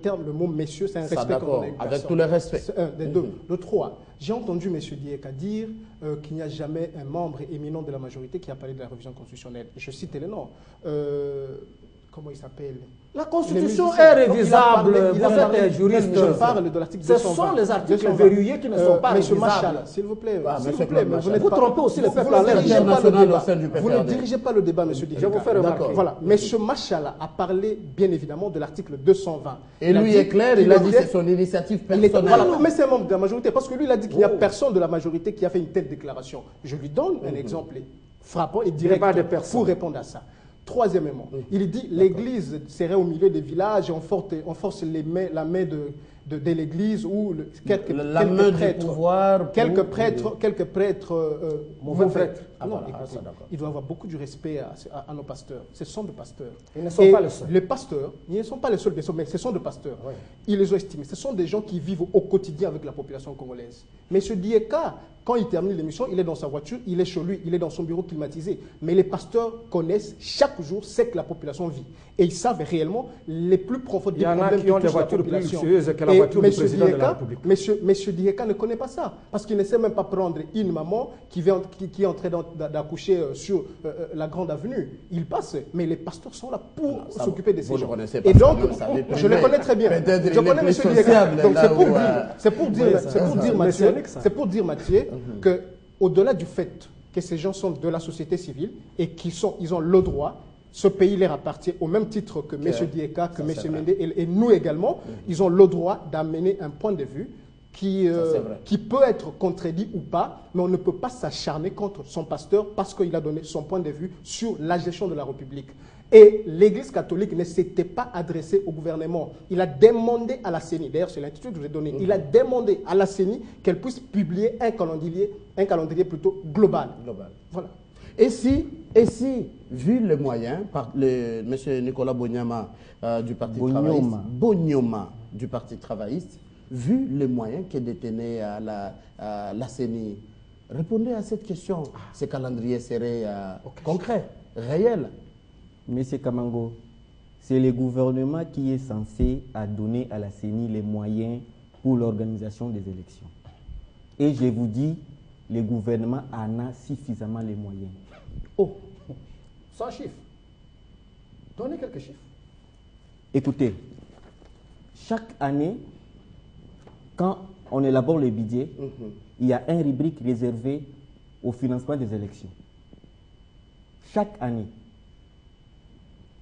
terme, le mot messieurs, c'est un respect quand on a une personne. Avec tout le respect. C'est un des deux. Le 3, j'ai entendu M. Dieka dire qu'il n'y a jamais un membre éminent de la majorité qui a parlé de la révision constitutionnelle. Je cite les noms. Comment il s'appelle? La Constitution est révisable. Vous êtes juriste. Je parle de l'article 220. Ce sont les articles verrouillés qui ne sont pas révisables. Machala, s'il vous plaît. Vous trompez aussi les peuples en l'air. Vous ne dirigez pas le débat, M. Dieka. Je vous fais remarquer. Voilà. M. Machala a parlé, bien évidemment, de l'article 220. Et lui est clair, il a dit que c'est son initiative personnelle. Voilà, mais c'est un membre de la majorité. Parce que lui, il a dit qu'il n'y a personne de la majorité qui a fait une telle déclaration. Je lui donne un exemple frappant et direct pour répondre à ça. Troisièmement, il dit l'Église serait au milieu des villages et on force la main de l'église ou quelques prêtres mauvais. Il doit avoir beaucoup de respect à nos pasteurs. Ce sont des pasteurs. Ils ne sont pas les seuls. Les pasteurs, ils ne sont pas les seuls, mais ce sont des pasteurs. Oui. Ils les ont estimés. Ce sont des gens qui vivent au quotidien avec la population congolaise. Mais ce Dieka, quand il termine l'émission, il est dans sa voiture, il est chez lui, il est dans son bureau climatisé. Mais les pasteurs connaissent chaque jour ce que la population vit. Et ils savent réellement les plus profonds des problèmes qui ont des voitures plus luxueuses que la voiture du président de la République. Monsieur Dieka ne connaît pas ça. Parce qu'il ne sait même pas prendre une maman qui est en train d'accoucher sur la grande avenue. Il passe, mais les pasteurs sont là pour s'occuper de ces gens. Et donc, je les connais très bien. Je connais monsieur Dieka. Donc c'est pour dire, Mathieu, que au-delà du fait que ces gens sont de la société civile et qu'ils ont le droit, ce pays leur appartient au même titre que M. Dieka, que M. Mende et nous également, ils ont le droit d'amener un point de vue qui peut être contredit ou pas, mais on ne peut pas s'acharner contre son pasteur parce qu'il a donné son point de vue sur la gestion de la République. Et l'Église catholique ne s'était pas adressée au gouvernement. Il a demandé à la CENI, d'ailleurs c'est l'intitulé que je vous ai donné, il a demandé à la CENI qu'elle puisse publier un calendrier plutôt global. Voilà. Et si, vu les moyens, par M. Nicolas Bonyama du Parti travailliste, Bonyoma du Parti travailliste, vu les moyens que détenait la CENI, répondez à cette question. Ce calendrier serait concret, réel. Monsieur Kamango, c'est le gouvernement qui est censé donner à la CENI les moyens pour l'organisation des élections. Et je vous dis, le gouvernement en a suffisamment les moyens. Oh, sans chiffres. Donnez quelques chiffres. Écoutez, chaque année, quand on élabore le budget, il y a une rubrique réservée au financement des élections. Chaque année.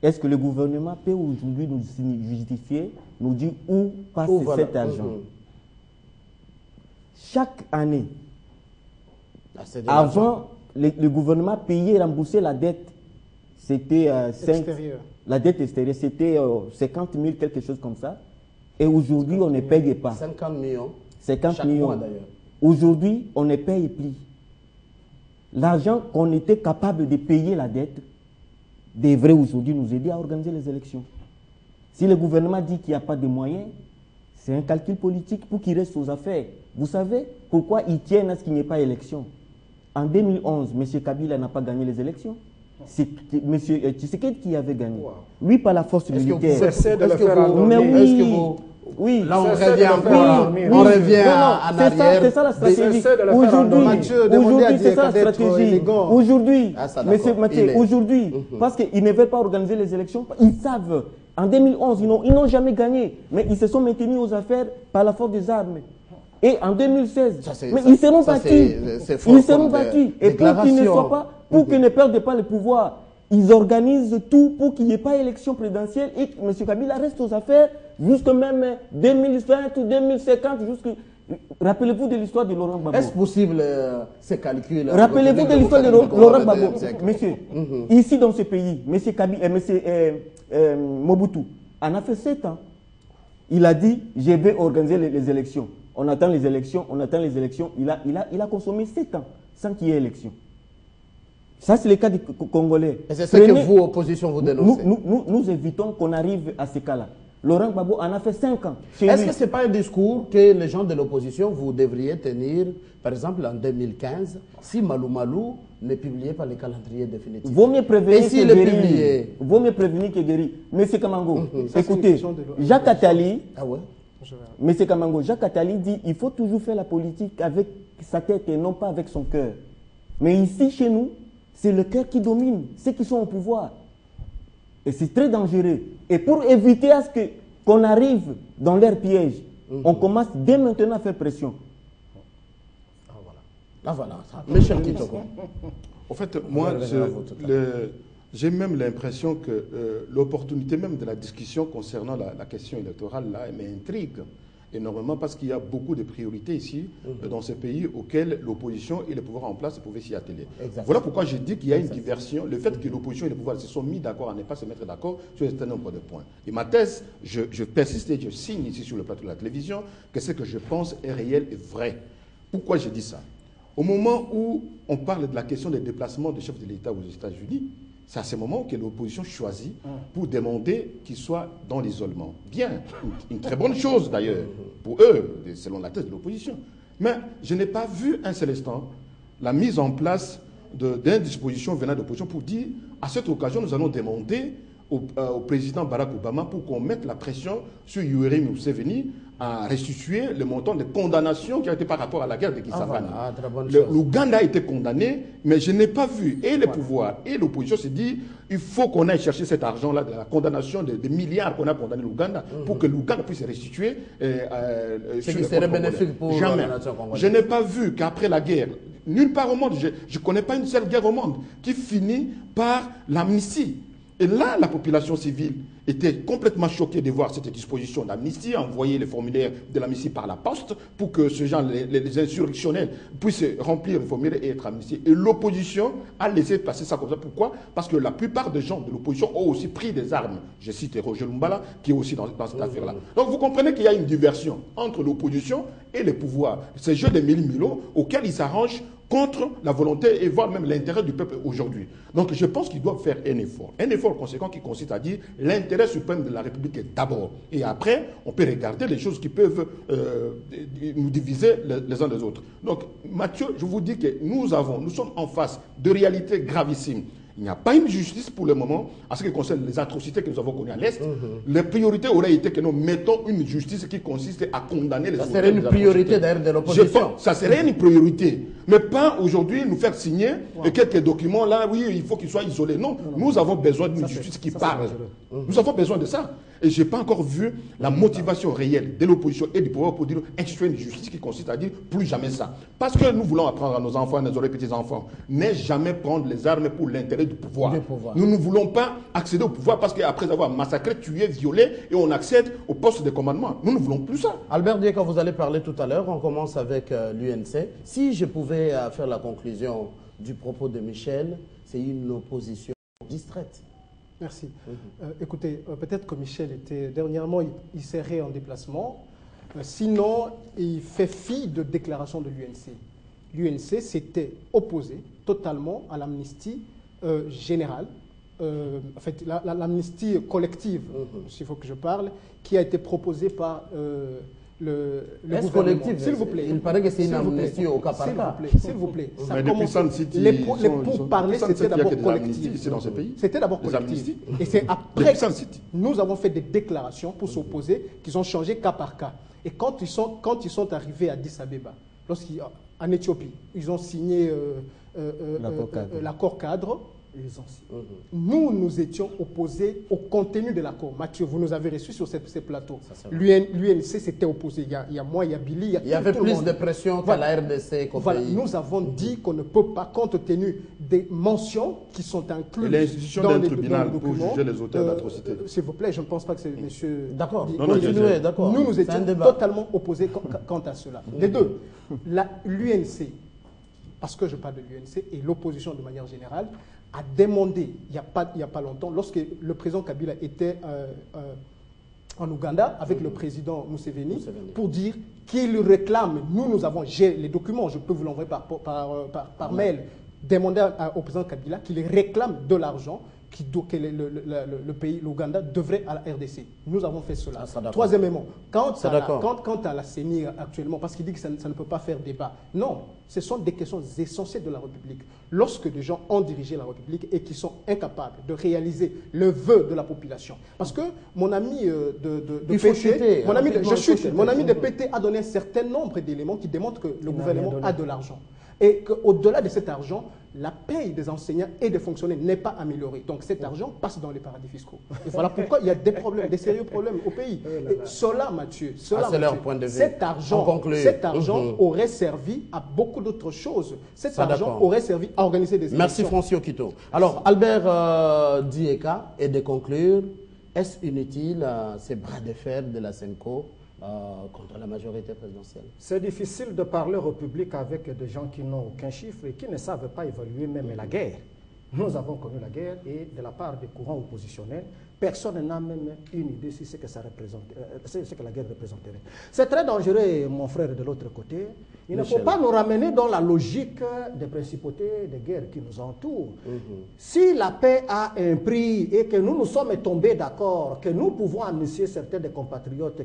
Est-ce que le gouvernement peut aujourd'hui nous justifier, nous dire où passe cet argent? Chaque année, avant, le gouvernement payait et remboursait la dette. C'était la dette extérieure, c'était 50 000, quelque chose comme ça. Et aujourd'hui, on ne paye pas. 50 millions. 50 millions. D'ailleurs. Aujourd'hui, on ne paye plus. L'argent qu'on était capable de payer la dette devrait aujourd'hui nous aider à organiser les élections. Si le gouvernement dit qu'il n'y a pas de moyens, c'est un calcul politique pour qu'il reste aux affaires. Vous savez pourquoi ils tiennent à ce qu'il n'y ait pas d'élection? En 2011, M. Kabila n'a pas gagné les élections. C'est M. Tshisekedi qui avait gagné. Lui, par la force militaire. Oui, là on revient encore, on revient en arrière. C'est ça la stratégie. Aujourd'hui, c'est ça la stratégie. Aujourd'hui, monsieur Mathieu, aujourd'hui, parce qu'ils ne veulent pas organiser les élections, ils savent. En 2011, ils n'ont jamais gagné, mais ils se sont maintenus aux affaires par la force des armes. Et en 2016, ils seront battus. Ils seront battus. Et pour qu'ils ne soient pas, pour qu'ils ne perdent pas le pouvoir, ils organisent tout pour qu'il n'y ait pas d'élection présidentielle et que M. Kabila reste aux affaires jusqu'à même 2020 ou 2050. Rappelez-vous de l'histoire de Laurent Gbagbo. Est-ce possible ces calculs? Rappelez-vous de l'histoire de Laurent Gbagbo. Monsieur, ici dans ce pays, M. Mobutu en a fait 7 ans. Il a dit, je vais organiser les élections. On attend les élections, on attend les élections. Il a consommé 7 ans sans qu'il y ait élection. Ça, c'est le cas du Congolais. Et c'est ce que vous, opposition, vous dénoncez. Nous évitons qu'on arrive à ce cas-là. Laurent Gbagbo en a fait 5 ans. Est-ce que ce n'est pas un discours que les gens de l'opposition, vous devriez tenir, par exemple en 2015, si Malou Malou ne publiait pas le calendrier définitif? Vaut mieux prévenir que guérir. Vaut mieux prévenir que guérir. Monsieur Kamango, écoutez, Jacques Attali, Monsieur Kamango, Jacques Attali dit il faut toujours faire la politique avec sa tête et non pas avec son cœur. Mais ici, chez nous, c'est le cœur qui domine, ceux qui sont au pouvoir. Et c'est très dangereux. Et pour éviter à ce qu'on arrive dans leur piège, on commence dès maintenant à faire pression. Voilà. Michel Kitoko. En fait, moi, j'ai même l'impression que l'opportunité même de la discussion concernant la question électorale, là, m'intrigue énormément parce qu'il y a beaucoup de priorités ici, dans ces pays auxquels l'opposition et le pouvoir en place pouvaient s'y atteler. Exactement. Voilà pourquoi je dis qu'il y a une diversion. Le fait que l'opposition et le pouvoir se sont mis d'accord à ne pas se mettre d'accord sur un certain nombre de points. Et ma thèse, je persiste et je signe ici sur le plateau de la télévision que ce que je pense est réel et vrai. Pourquoi je dis ça? Au moment où on parle de la question des déplacements des chefs de l'État aux États-Unis, c'est à ce moment que l'opposition choisit pour demander qu'ils soient dans l'isolement. Bien, une très bonne chose d'ailleurs, pour eux, selon la thèse de l'opposition. Mais je n'ai pas vu un seul instant la mise en place d'une disposition venant de l'opposition pour dire, à cette occasion, nous allons demander au président Barack Obama pour qu'on mette la pression sur Yoweri Museveni à restituer le montant de condamnation qui a été par rapport à la guerre de Kisangani. L'Ouganda a été condamné, mais je n'ai pas vu, et le pouvoir et l'opposition se dit, il faut qu'on aille chercher cet argent-là de la condamnation de milliards qu'on a condamné l'Ouganda pour que l'Ouganda puisse restituer. Ce qui serait bénéfique pour la nation congolaise. Je n'ai pas vu qu'après la guerre, nulle part au monde, je ne connais pas une seule guerre au monde qui finit par l'amnistie. Et là, la population civile était complètement choquée de voir cette disposition d'amnistie, envoyer les formulaires de l'amnistie par la poste pour que ce genre, les insurrectionnels puissent remplir le formulaire et être amnistiés. Et l'opposition a laissé passer ça comme ça. Pourquoi? Parce que la plupart des gens de l'opposition ont aussi pris des armes. Je cite Roger Lumbala, qui est aussi dans cette affaire-là. Donc vous comprenez qu'il y a une diversion entre l'opposition et le pouvoir. C'est le jeu des mille-milo auquel ils s'arrangent contre la volonté et voire même l'intérêt du peuple aujourd'hui. Donc je pense qu'ils doivent faire un effort conséquent qui consiste à dire l'intérêt suprême de la République est d'abord. Et après, on peut regarder les choses qui peuvent nous diviser les uns des autres. Donc Mathieu, je vous dis que nous sommes en face de réalités gravissimes. Il n'y a pas une justice pour le moment en ce qui concerne les atrocités que nous avons connues à l'Est. Les priorités auraient été que nous mettons une justice qui consiste à condamner les auteurs. Ça serait une priorité d'ailleurs de l'opposition. Ça serait une priorité. Mais pas aujourd'hui nous faire signer quelques documents là, oui, il faut qu'ils soient isolés. Non, nous avons besoin d'une justice qui parle. Nous avons besoin de ça. Et je n'ai pas encore vu la motivation réelle de l'opposition et du pouvoir pour dire instituer une justice qui consiste à dire plus jamais ça. Parce que nous voulons apprendre à nos enfants, à nos petits-enfants, ne jamais prendre les armes pour l'intérêt du pouvoir. Nous ne voulons pas accéder au pouvoir parce qu'après avoir massacré, tué, violé, et on accède au poste de commandement. Nous ne voulons plus ça. Albert Dié, quand vous allez parler tout à l'heure, on commence avec l'UNC. Si je pouvais faire la conclusion du propos de Michel, c'est une opposition distraite. Merci. Écoutez, peut-être que Michel était dernièrement, il serait en déplacement. Sinon, il fait fi de déclaration de l'UNC. L'UNC s'était opposé totalement à l'amnistie générale, en fait, l'amnistie collective, s'il faut que je parle, qui a été proposée par le gouvernement. S'il vous plaît. Il paraît que c'est une amnistie au cas par cas. S'il vous plaît. Mais depuis Sun City, les pourparlers, c'était d'abord collectif. C'est dans ce pays. C'était d'abord collectif. Et c'est après que nous avons fait des déclarations pour s'opposer, qu'ils ont changé cas par cas. Et quand ils sont arrivés à Addis Abeba, en Éthiopie, ils ont signé l'accord cadre. Nous étions opposés au contenu de l'accord. Mathieu, vous nous avez reçus sur ces plateaux. L'UNC s'était opposé. Il y a moi, il y a Billy, il y avait plus de pression qu'à la RDC. Voilà, nous avons dit qu'on ne peut pas, compte tenu des mentions qui sont incluses dans les tribunal pour juger les auteurs d'atrocités. S'il vous plaît, je ne pense pas que c'est monsieur... D'accord, continuez, d'accord. Nous étions totalement opposés quant à cela. Les deux, l'UNC, parce que je parle de l'UNC et l'opposition de manière générale, a demandé, il n'y a pas longtemps, lorsque le président Kabila était en Ouganda avec le président Museveni, pour dire qu'il réclame, nous avons, j'ai les documents, je peux vous l'envoyer par mail, demander au président Kabila qu'il réclame de l'argent que le pays, l'Ouganda, devrait à la RDC. Nous avons fait cela. Troisièmement, quant à la CENI actuellement, parce qu'il dit que ça ne peut pas faire débat. Non, ce sont des questions essentielles de la République. Lorsque des gens ont dirigé la République et qui sont incapables de réaliser le vœu de la population. Parce que mon ami mon ami de PT a donné un certain nombre d'éléments qui démontrent que le gouvernement a de l'argent. Et qu'au-delà de cet argent, la paye des enseignants et des fonctionnaires n'est pas améliorée. Donc cet argent passe dans les paradis fiscaux. Et voilà pourquoi il y a des problèmes, des sérieux problèmes au pays. Et cela, Mathieu, leur point de vue. Cet argent aurait servi à beaucoup d'autres choses. Cet argent aurait servi à organiser des élections. Merci Francis Okito. Alors, Albert Dieka, et de conclure, est-ce inutile ces bras de fer de la SENCO contre la majorité présidentielle? C'est difficile de parler au public avec des gens qui n'ont aucun chiffre et qui ne savent pas évaluer même la guerre. Nous avons connu la guerre et de la part des courants oppositionnels, personne n'a même une idée sur ce que ça représente, ce que la guerre représenterait. C'est très dangereux, mon frère, de l'autre côté. Il ne faut pas nous ramener dans la logique des principautés, des guerres qui nous entourent. Si la paix a un prix et que nous sommes tombés d'accord, que nous pouvons amnistier certains des compatriotes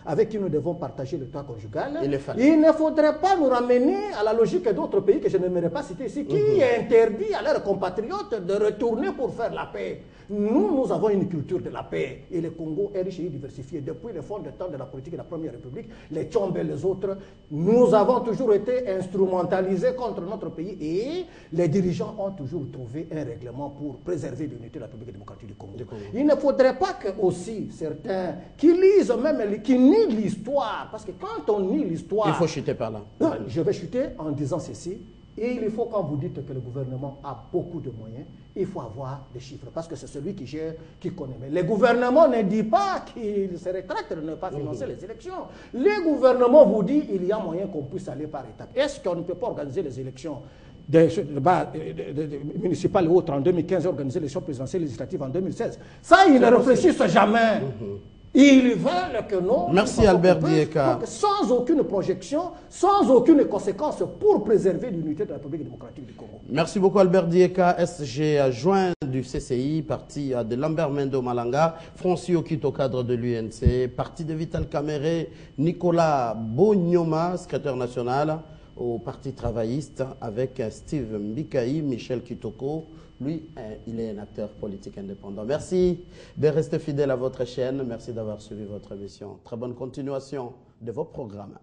avec qui nous devons partager le toit conjugal, il ne faudrait pas nous ramener à la logique d'autres pays que je n'aimerais pas citer ici, qui interdit à leurs compatriotes de retourner pour faire la paix. Nous avons une culture de la paix et le Congo est riche et diversifié. Depuis le fond de temps de la politique de la Première République, les Tchombe et les autres, nous avons toujours été instrumentalisés contre notre pays et les dirigeants ont toujours trouvé un règlement pour préserver l'unité de la République démocratique du Congo. Il ne faudrait pas que aussi certains qui lisent même, qui nient l'histoire, parce que quand on nie l'histoire... Il faut chuter par là. Je vais chuter en disant ceci. Et il faut, quand vous dites que le gouvernement a beaucoup de moyens, il faut avoir des chiffres, parce que c'est celui qui gère, qui connaît. Mais le gouvernement ne dit pas qu'il se rétracte de ne pas financer les élections. Le gouvernement vous dit qu'il y a moyen qu'on puisse aller par étapes. Est-ce qu'on ne peut pas organiser les élections municipales et autres en 2015 et organiser les élections présidentielles et législatives en 2016? Ça, ils ne réfléchissent jamais. Ils veulent que non. Merci Albert Dieka. Sans aucune projection, sans aucune conséquence pour préserver l'unité de la République démocratique du Congo. Merci beaucoup Albert Dieka, SG adjoint du CCI, parti de Lambert Mendo Malanga, Francis Okito, cadre de l'UNC, parti de Vital Kamere, Nicolas Bonyoma, secrétaire national au Parti travailliste, avec Steve Mbikaï, Michel Kitoko. Lui, il est un acteur politique indépendant. Merci de rester fidèle à votre chaîne. Merci d'avoir suivi votre émission. Très bonne continuation de vos programmes.